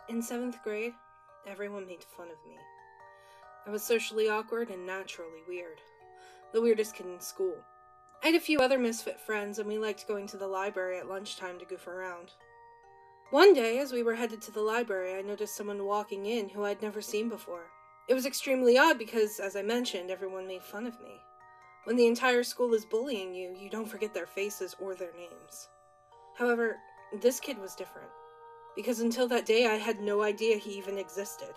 In 7th grade, everyone made fun of me. I was socially awkward and naturally weird. The weirdest kid in school. I had a few other misfit friends, and we liked going to the library at lunchtime to goof around. One day, as we were headed to the library, I noticed someone walking in who I'd never seen before. It was extremely odd because, as I mentioned, everyone made fun of me. When the entire school is bullying you, you don't forget their faces or their names. However, this kid was different, because until that day I had no idea he even existed.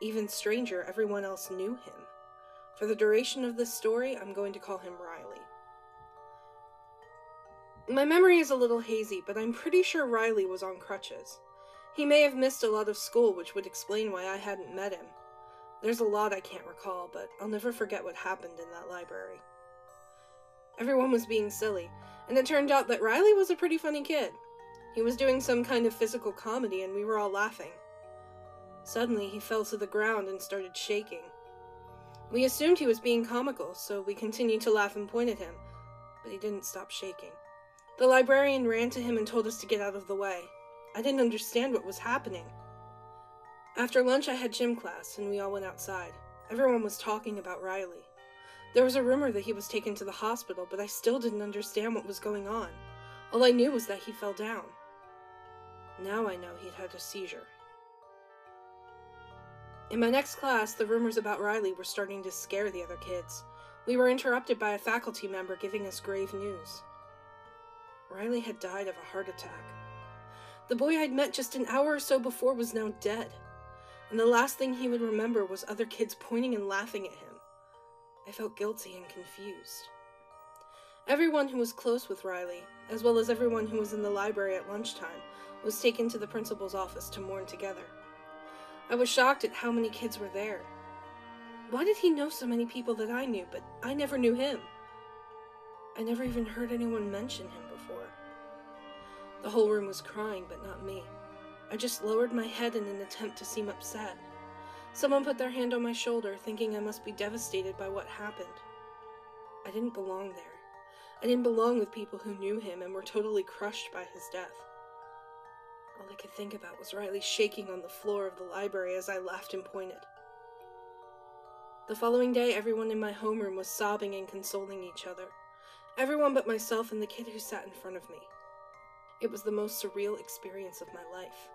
Even stranger, everyone else knew him. For the duration of this story, I'm going to call him Riley. My memory is a little hazy, but I'm pretty sure Riley was on crutches. He may have missed a lot of school, which would explain why I hadn't met him. There's a lot I can't recall, but I'll never forget what happened in that library. Everyone was being silly, and it turned out that Riley was a pretty funny kid. He was doing some kind of physical comedy, and we were all laughing. Suddenly, he fell to the ground and started shaking. We assumed he was being comical, so we continued to laugh and point at him, but he didn't stop shaking. The librarian ran to him and told us to get out of the way. I didn't understand what was happening. After lunch, I had gym class, and we all went outside. Everyone was talking about Riley. There was a rumor that he was taken to the hospital, but I still didn't understand what was going on. All I knew was that he fell down. Now I know he'd had a seizure. In my next class, the rumors about Riley were starting to scare the other kids. We were interrupted by a faculty member giving us grave news. Riley had died of a heart attack. The boy I'd met just an hour or so before was now dead, and the last thing he would remember was other kids pointing and laughing at him. I felt guilty and confused. Everyone who was close with Riley, as well as everyone who was in the library at lunchtime, was taken to the principal's office to mourn together. I was shocked at how many kids were there. Why did he know so many people that I knew, but I never knew him? I never even heard anyone mention him before. The whole room was crying, but not me. I just lowered my head in an attempt to seem upset. Someone put their hand on my shoulder, thinking I must be devastated by what happened. I didn't belong there. I didn't belong with people who knew him and were totally crushed by his death. All I could think about was Riley shaking on the floor of the library as I laughed and pointed. The following day, everyone in my homeroom was sobbing and consoling each other. Everyone but myself and the kid who sat in front of me. It was the most surreal experience of my life.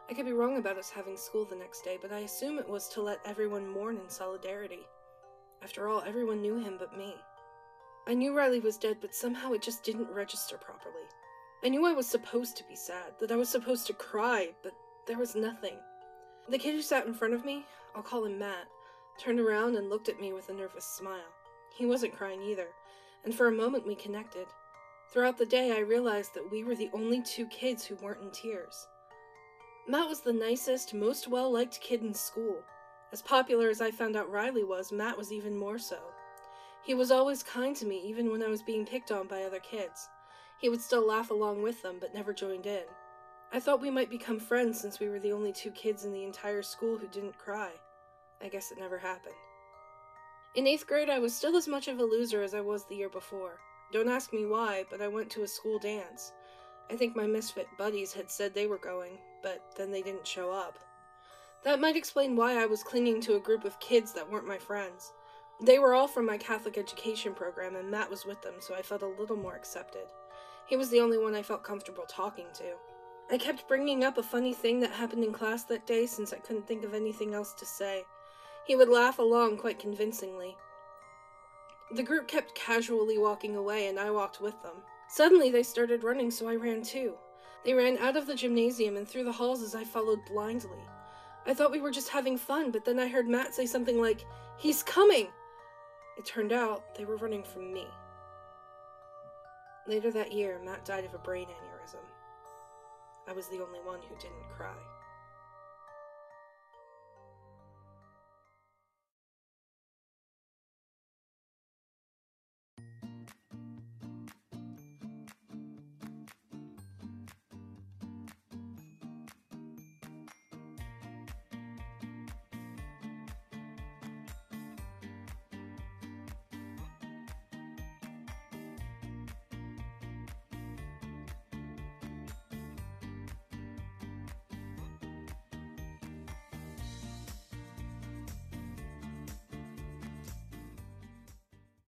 I could be wrong about us having school the next day, but I assume it was to let everyone mourn in solidarity. After all, everyone knew him but me. I knew Riley was dead, but somehow it just didn't register properly. I knew I was supposed to be sad, that I was supposed to cry, but there was nothing. The kid who sat in front of me, I'll call him Matt, turned around and looked at me with a nervous smile. He wasn't crying either, and for a moment we connected. Throughout the day, I realized that we were the only two kids who weren't in tears. Matt was the nicest, most well-liked kid in school. As popular as I found out Riley was, Matt was even more so. He was always kind to me, even when I was being picked on by other kids. He would still laugh along with them, but never joined in. I thought we might become friends since we were the only two kids in the entire school who didn't cry. I guess it never happened. In 8th grade, I was still as much of a loser as I was the year before. Don't ask me why, but I went to a school dance. I think my misfit buddies had said they were going, but then they didn't show up. That might explain why I was clinging to a group of kids that weren't my friends. They were all from my Catholic education program, and Matt was with them, so I felt a little more accepted. He was the only one I felt comfortable talking to. I kept bringing up a funny thing that happened in class that day since I couldn't think of anything else to say. He would laugh along quite convincingly. The group kept casually walking away, and I walked with them. Suddenly they started running, so I ran too. They ran out of the gymnasium and through the halls as I followed blindly. I thought we were just having fun, but then I heard Matt say something like, "He's coming!" It turned out they were running from me. Later that year, Matt died of a brain aneurysm. I was the only one who didn't cry.